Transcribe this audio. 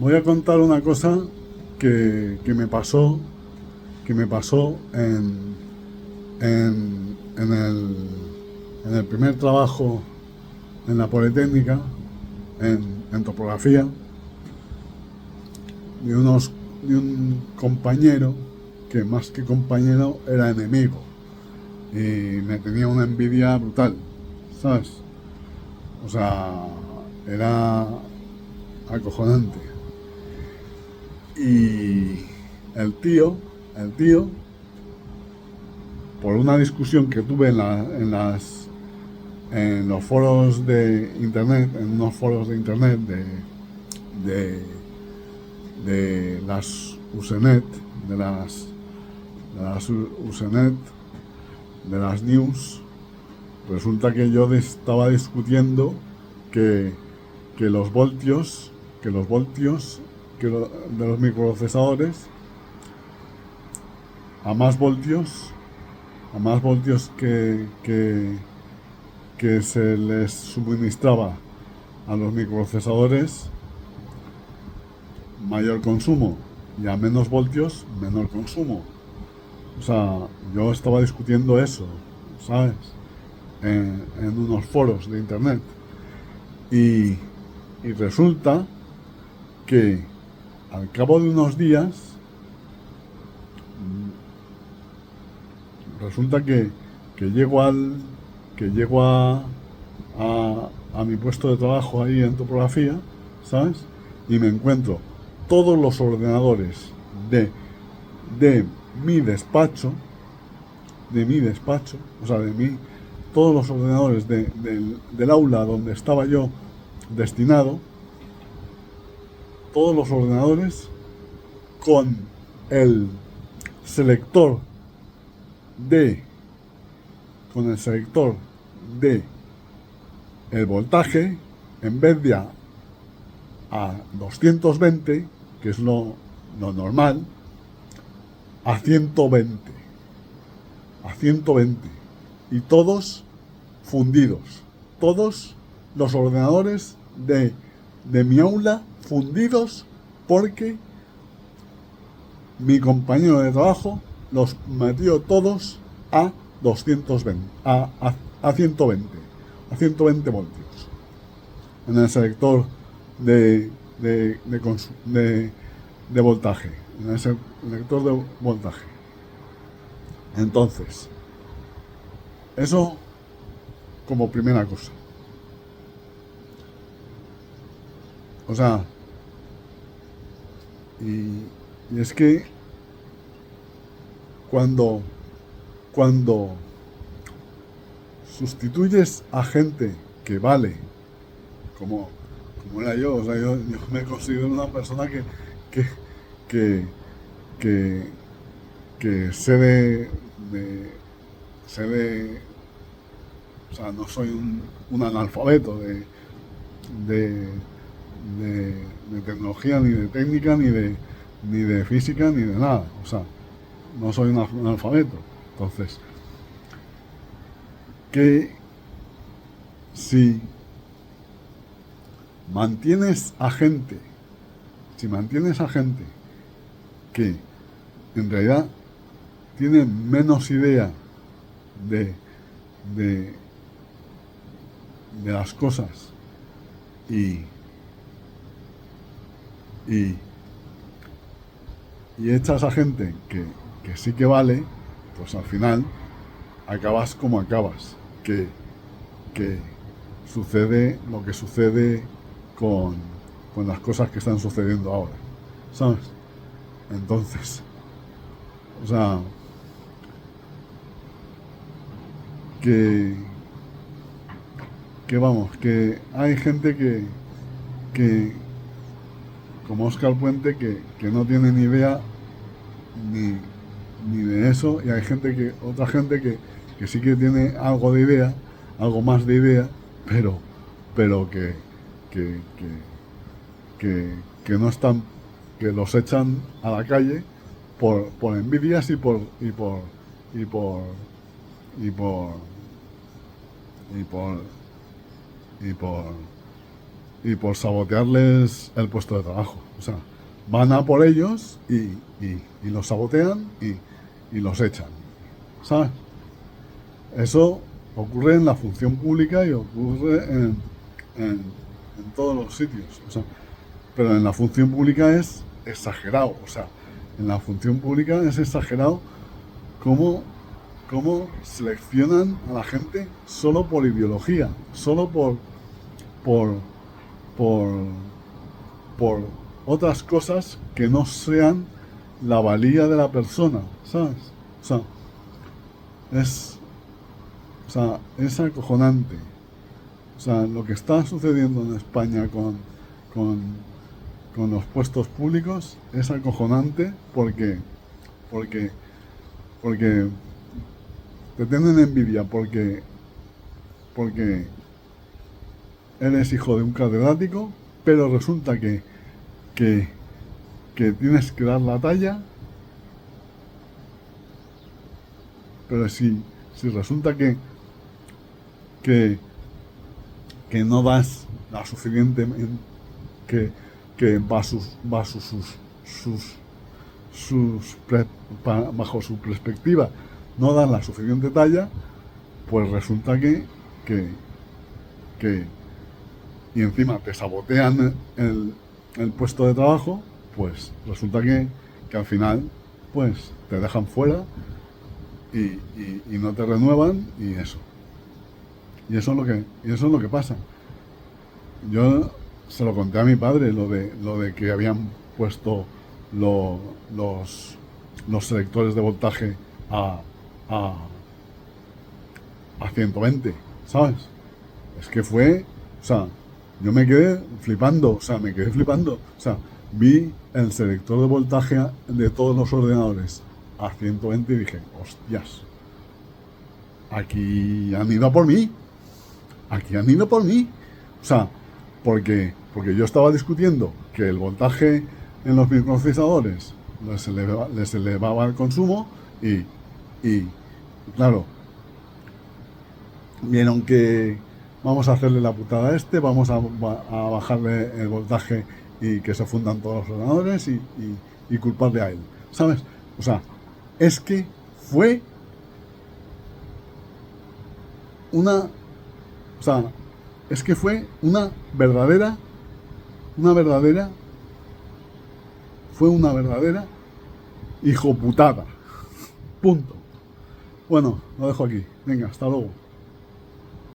voy a contar una cosa que me pasó en el primer trabajo en la Politécnica, en topografía, de, de un compañero que más que compañero era enemigo y me tenía una envidia brutal, ¿sabes? O sea, era acojonante. Y el tío, por una discusión que tuve en los foros de internet, en unos foros de internet de, de las Usenet, de las Usenet, de las news, resulta que yo estaba discutiendo que, que los voltios, que los voltios de los microprocesadores, a más voltios, a más voltios que se les suministraba a los microprocesadores, mayor consumo, y a menos voltios, menor consumo. O sea, yo estaba discutiendo eso, ¿sabes? En unos foros de internet. Y, y resulta que al cabo de unos días, resulta que llego que llego a mi puesto de trabajo ahí en topografía, ¿sabes? Y me encuentro todos los ordenadores de mi despacho, o sea, todos los ordenadores del aula donde estaba yo destinado, todos los ordenadores con el selector de, con el selector de el voltaje, en vez de a 220, que es lo normal, a 120. A 120. Y todos fundidos. Todos los ordenadores de mi aula fundidos porque mi compañero de trabajo los metió todos a 220, a 120, a 120 voltios en el selector de, de, de, de voltaje, en el selector de voltaje. Entonces, eso como primera cosa. O sea, y es que cuando, cuando sustituyes a gente que vale, como, como era yo, o sea, yo me considero una persona que, que, que, que sé sé de, o sea, no soy un analfabeto de, de tecnología, ni de técnica, ni de física, ni de nada. O sea, no soy un analfabeto. Entonces, que si mantienes a gente, si mantienes a gente que en realidad tiene menos idea de, de, de las cosas y, y, y echas a gente que sí que vale, pues al final acabas como acabas, que sucede lo que sucede con, con las cosas que están sucediendo ahora, ¿sabes? Entonces, o sea, que, que vamos, que hay gente que como Oscar Puente, que no tiene ni idea ni, ni de eso, y hay otra gente que sí que tiene algo de idea, algo más de idea, pero que, que, que no están, que los echan a la calle por envidias y por y por y por y por y por sabotearles el puesto de trabajo. O sea, van a por ellos y los sabotean y los echan, ¿sabes? Eso ocurre en la función pública y ocurre en todos los sitios. O sea, pero en la función pública es exagerado. O sea, en la función pública es exagerado cómo seleccionan a la gente solo por ideología, solo por, por otras cosas que no sean la valía de la persona, ¿sabes? O sea, es acojonante. O sea, lo que está sucediendo en España con los puestos públicos es acojonante porque te tienen envidia porque eres hijo de un catedrático, pero resulta que tienes que dar la talla, pero si resulta que no das la suficiente, bajo su perspectiva no dan la suficiente talla, pues resulta que y encima te sabotean el puesto de trabajo, pues resulta que al final pues te dejan fuera y no te renuevan y eso. Y eso es lo que pasa. Yo se lo conté a mi padre, lo de que habían puesto los selectores de voltaje a 120, ¿sabes? Es que fue, o sea, yo me quedé flipando, o sea, vi el selector de voltaje de todos los ordenadores a 120 y dije, hostias, aquí han ido a por mí, o sea, porque yo estaba discutiendo que el voltaje en los microprocesadores les elevaba el consumo y claro, vieron que vamos a hacerle la putada a vamos a bajarle el voltaje y que se fundan todos los ordenadores y culparle a él, ¿sabes? O sea, es que fue una verdadera hijoputada. Punto. Bueno, lo dejo aquí. Venga, hasta luego.